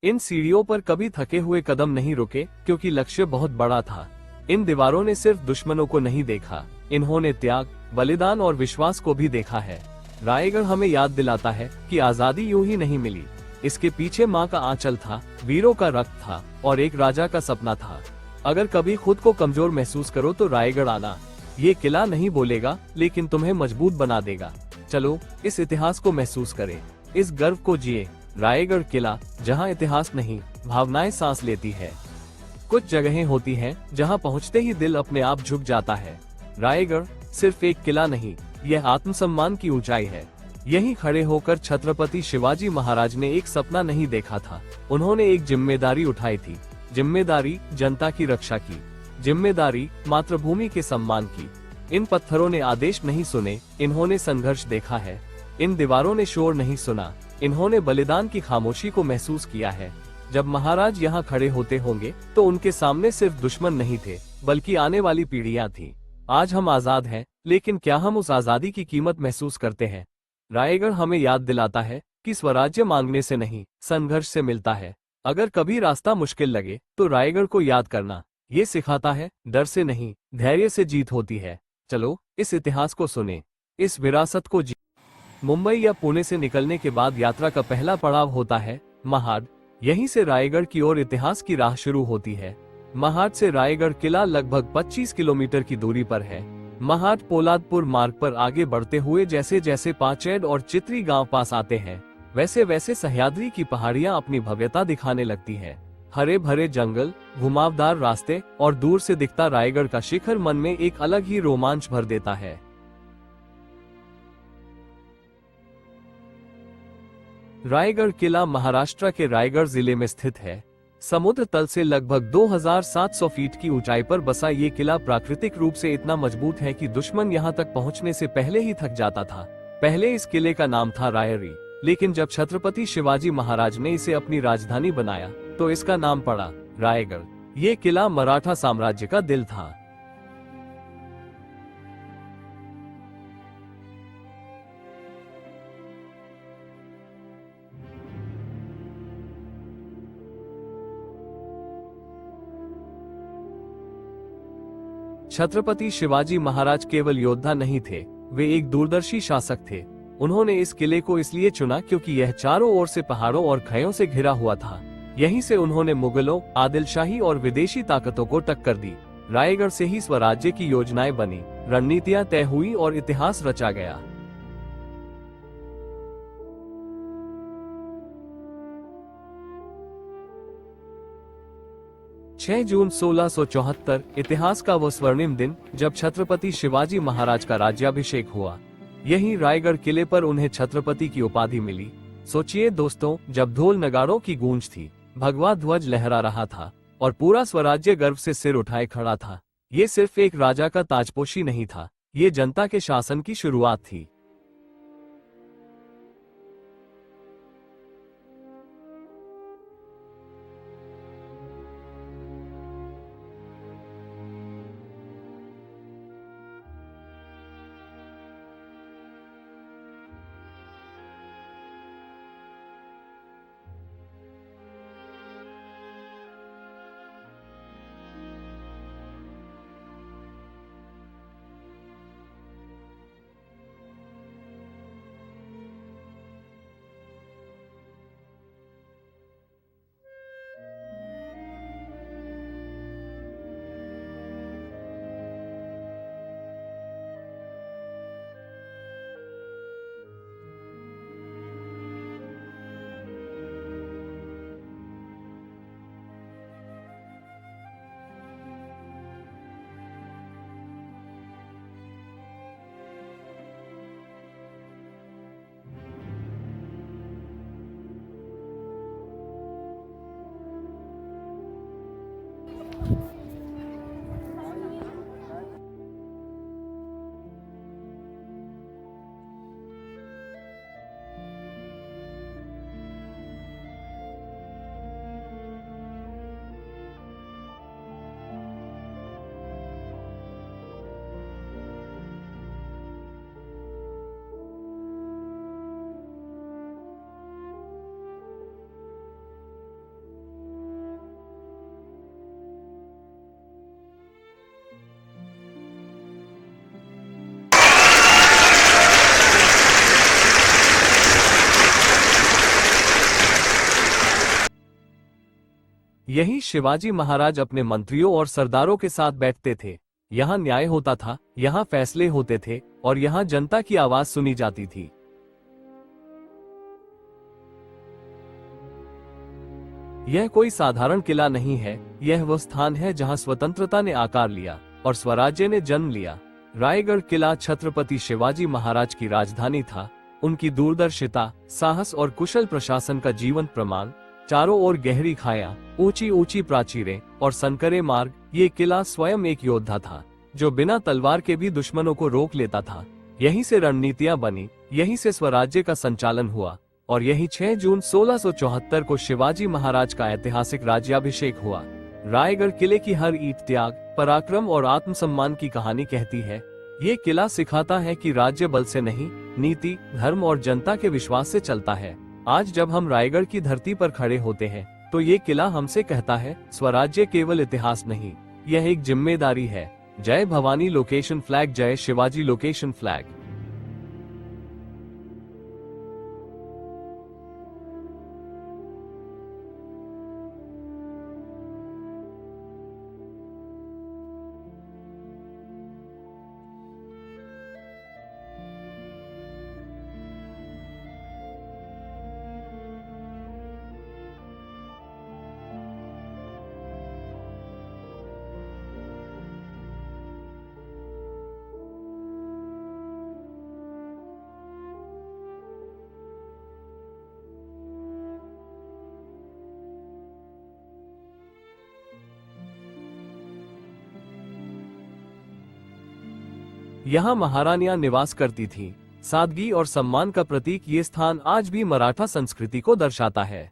इन सीढ़ियों पर कभी थके हुए कदम नहीं रुके, क्योंकि लक्ष्य बहुत बड़ा था। इन दीवारों ने सिर्फ दुश्मनों को नहीं देखा, इन्होंने त्याग, बलिदान और विश्वास को भी देखा है। रायगढ़ हमें याद दिलाता है कि आजादी यूं ही नहीं मिली। इसके पीछे माँ का आंचल था, वीरों का रक्त था और एक राजा का सपना था। अगर कभी खुद को कमजोर महसूस करो तो रायगढ़ आना। ये किला नहीं बोलेगा, लेकिन तुम्हें मजबूत बना देगा। चलो इस इतिहास को महसूस करें, इस गर्व को जिए। रायगढ़ किला, जहाँ इतिहास नहीं, भावनाएं सांस लेती है। कुछ जगहें होती हैं जहां पहुंचते ही दिल अपने आप झुक जाता है। रायगढ़ सिर्फ एक किला नहीं, यह आत्मसम्मान की ऊंचाई है। यहीं खड़े होकर छत्रपति शिवाजी महाराज ने एक सपना नहीं देखा था, उन्होंने एक जिम्मेदारी उठाई थी। जिम्मेदारी जनता की रक्षा की, जिम्मेदारी मातृभूमि के सम्मान की। इन पत्थरों ने आदेश नहीं सुने, इन्होंने संघर्ष देखा है। इन दीवारों ने शोर नहीं सुना, इन्होंने बलिदान की खामोशी को महसूस किया है। जब महाराज यहाँ खड़े होते होंगे तो उनके सामने सिर्फ दुश्मन नहीं थे, बल्कि आने वाली पीढ़ियां थीं। आज हम आजाद हैं, लेकिन क्या हम उस आजादी की कीमत महसूस करते हैं? रायगढ़ हमें याद दिलाता है कि स्वराज्य मांगने से नहीं, संघर्ष से मिलता है। अगर कभी रास्ता मुश्किल लगे तो रायगढ़ को याद करना। ये सिखाता है, डर से नहीं, धैर्य से जीत होती है। चलो इस इतिहास को सुने, इस विरासत को जी। मुंबई या पुणे से निकलने के बाद यात्रा का पहला पड़ाव होता है महाड। यहीं से रायगढ़ की ओर इतिहास की राह शुरू होती है। महाड से रायगढ़ किला लगभग 25 किलोमीटर की दूरी पर है। महाड पोलादपुर मार्ग पर आगे बढ़ते हुए जैसे जैसे पाचेड और चित्री गांव पास आते हैं, वैसे वैसे सह्याद्री की पहाड़ियां अपनी भव्यता दिखाने लगती हैं। हरे भरे जंगल, घुमावदार रास्ते और दूर से दिखता रायगढ़ का शिखर मन में एक अलग ही रोमांच भर देता है। रायगढ़ किला महाराष्ट्र के रायगढ़ जिले में स्थित है। समुद्र तल से लगभग 2700 फीट की ऊंचाई पर बसा ये किला प्राकृतिक रूप से इतना मजबूत है कि दुश्मन यहाँ तक पहुँचने से पहले ही थक जाता था। पहले इस किले का नाम था रायरी, लेकिन जब छत्रपति शिवाजी महाराज ने इसे अपनी राजधानी बनाया तो इसका नाम पड़ा रायगढ़। ये किला मराठा साम्राज्य का दिल था। 'छत्रपति शिवाजी महाराज केवल योद्धा नहीं थे, वे एक दूरदर्शी शासक थे। उन्होंने इस किले को इसलिए चुना क्योंकि यह चारों ओर से पहाड़ों और खयों से घिरा हुआ था। यहीं से उन्होंने मुगलों, आदिलशाही और विदेशी ताकतों को टक्कर दी। रायगढ़ से ही स्वराज्य की योजनाएं बनी, रणनीतियां तय हुई और इतिहास रचा गया। 6 जून 1674 इतिहास का वो स्वर्णिम दिन जब छत्रपति शिवाजी महाराज का राज्याभिषेक हुआ। यही रायगढ़ किले पर उन्हें छत्रपति की उपाधि मिली। सोचिए दोस्तों, जब ढोल नगाड़ों की गूंज थी, भगवा ध्वज लहरा रहा था और पूरा स्वराज्य गर्व से सिर उठाए खड़ा था। ये सिर्फ एक राजा का ताजपोशी नहीं था, ये जनता के शासन की शुरुआत थी। यही शिवाजी महाराज अपने मंत्रियों और सरदारों के साथ बैठते थे। यहाँ न्याय होता था, यहाँ फैसले होते थे और यहाँ जनता की आवाज सुनी जाती थी। यह कोई साधारण किला नहीं है, यह वह स्थान है जहाँ स्वतंत्रता ने आकार लिया और स्वराज्य ने जन्म लिया। रायगढ़ किला छत्रपति शिवाजी महाराज की राजधानी था। उनकी दूरदर्शिता, साहस और कुशल प्रशासन का जीवंत प्रमाण। चारों ओर गहरी खाया, ऊंची ऊंची प्राचीरें और संकरे मार्ग। ये किला स्वयं एक योद्धा था जो बिना तलवार के भी दुश्मनों को रोक लेता था। यहीं से रणनीतियां बनी, यहीं से स्वराज्य का संचालन हुआ और यही 6 जून 1674 को शिवाजी महाराज का ऐतिहासिक राज्याभिषेक हुआ। रायगढ़ किले की हर ईंट त्याग, पराक्रम और आत्मसम्मान की कहानी कहती है। ये किला सिखाता है कि राज्य बल से नहीं, नीति, धर्म और जनता के विश्वास से चलता है। आज जब हम रायगढ़ की धरती पर खड़े होते हैं तो ये किला हमसे कहता है, स्वराज्य केवल इतिहास नहीं, यह एक जिम्मेदारी है। जय भवानी लोकेशन फ्लैग, जय शिवाजी लोकेशन फ्लैग। यहाँ महारानियां निवास करती थीं। सादगी और सम्मान का प्रतीक ये स्थान आज भी मराठा संस्कृति को दर्शाता है।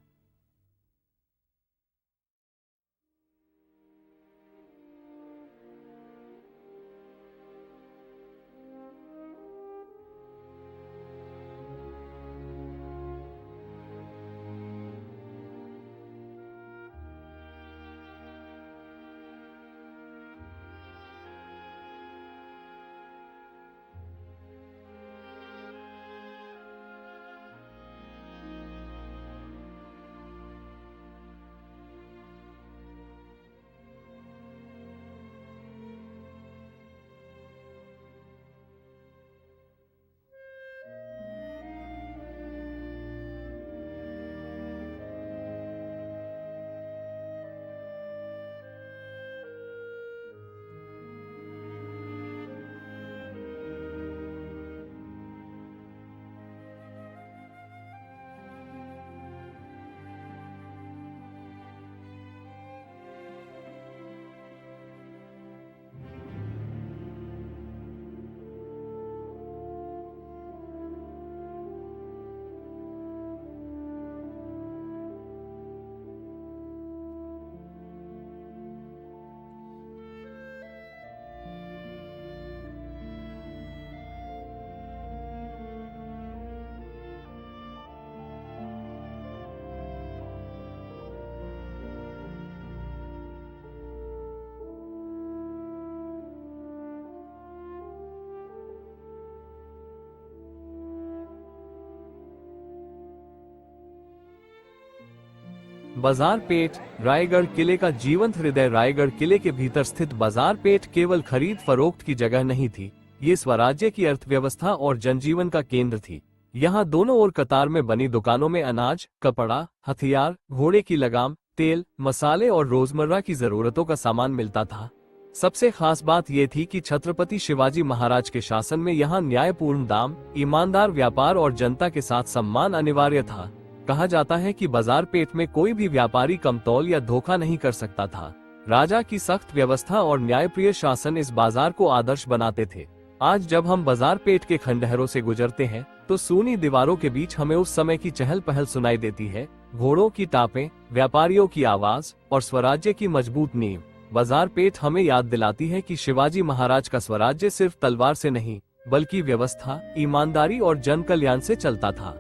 बाजार पेठ, रायगढ़ किले का जीवंत हृदय। रायगढ़ किले के भीतर स्थित बाजार पेठ केवल खरीद फरोख्त की जगह नहीं थी, ये स्वराज्य की अर्थव्यवस्था और जनजीवन का केंद्र थी। यहाँ दोनों ओर कतार में बनी दुकानों में अनाज, कपड़ा, हथियार, घोड़े की लगाम, तेल, मसाले और रोजमर्रा की जरूरतों का सामान मिलता था। सबसे खास बात यह थी कि छत्रपति शिवाजी महाराज के शासन में यहाँ न्यायपूर्ण दाम, ईमानदार व्यापार और जनता के साथ सम्मान अनिवार्य था। कहा जाता है कि बाजार पेठ में कोई भी व्यापारी कमतौल या धोखा नहीं कर सकता था। राजा की सख्त व्यवस्था और न्यायप्रिय शासन इस बाजार को आदर्श बनाते थे। आज जब हम बाजार पेठ के खंडहरों से गुजरते हैं तो सूनी दीवारों के बीच हमें उस समय की चहल पहल सुनाई देती है। घोड़ों की टापें, व्यापारियों की आवाज और स्वराज्य की मजबूत नींव। बाजार पेठ हमें याद दिलाती है कि शिवाजी महाराज का स्वराज्य सिर्फ तलवार से नहीं, बल्कि व्यवस्था, ईमानदारी और जन कल्याण से चलता था।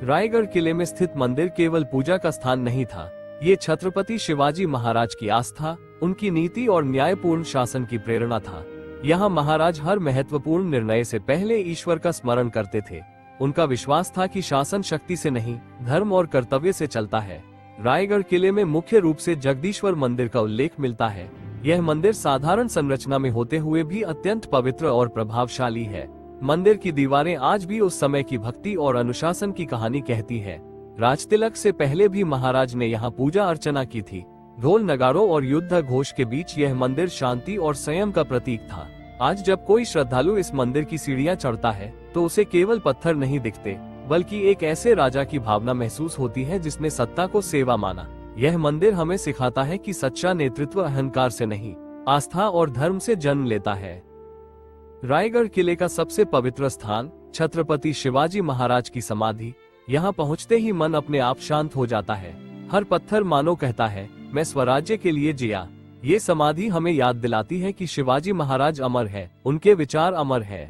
रायगढ़ किले में स्थित मंदिर केवल पूजा का स्थान नहीं था, ये छत्रपति शिवाजी महाराज की आस्था, उनकी नीति और न्यायपूर्ण शासन की प्रेरणा था। यहाँ महाराज हर महत्वपूर्ण निर्णय से पहले ईश्वर का स्मरण करते थे। उनका विश्वास था कि शासन शक्ति से नहीं, धर्म और कर्तव्य से चलता है। रायगढ़ किले में मुख्य रूप से जगदीश्वर मंदिर का उल्लेख मिलता है। यह मंदिर साधारण संरचना में होते हुए भी अत्यंत पवित्र और प्रभावशाली है। मंदिर की दीवारें आज भी उस समय की भक्ति और अनुशासन की कहानी कहती है। राजतिलक से पहले भी महाराज ने यहाँ पूजा अर्चना की थी। ढोल नगारों और युद्ध घोष के बीच यह मंदिर शांति और संयम का प्रतीक था। आज जब कोई श्रद्धालु इस मंदिर की सीढ़ियाँ चढ़ता है तो उसे केवल पत्थर नहीं दिखते, बल्कि एक ऐसे राजा की भावना महसूस होती है जिसने सत्ता को सेवा माना। यह मंदिर हमें सिखाता है कि सच्चा नेतृत्व अहंकार से नहीं, आस्था और धर्म से जन्म लेता है। रायगढ़ किले का सबसे पवित्र स्थान छत्रपति शिवाजी महाराज की समाधि। यहाँ पहुँचते ही मन अपने आप शांत हो जाता है। हर पत्थर मानो कहता है, मैं स्वराज्य के लिए जिया। ये समाधि हमें याद दिलाती है कि शिवाजी महाराज अमर है, उनके विचार अमर है।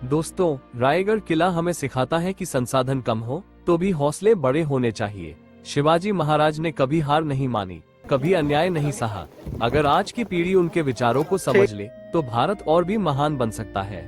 दोस्तों, रायगढ़ किला हमें सिखाता है कि संसाधन कम हो तो भी हौसले बड़े होने चाहिए। शिवाजी महाराज ने कभी हार नहीं मानी, कभी अन्याय नहीं सहा। अगर आज की पीढ़ी उनके विचारों को समझ ले तो भारत और भी महान बन सकता है।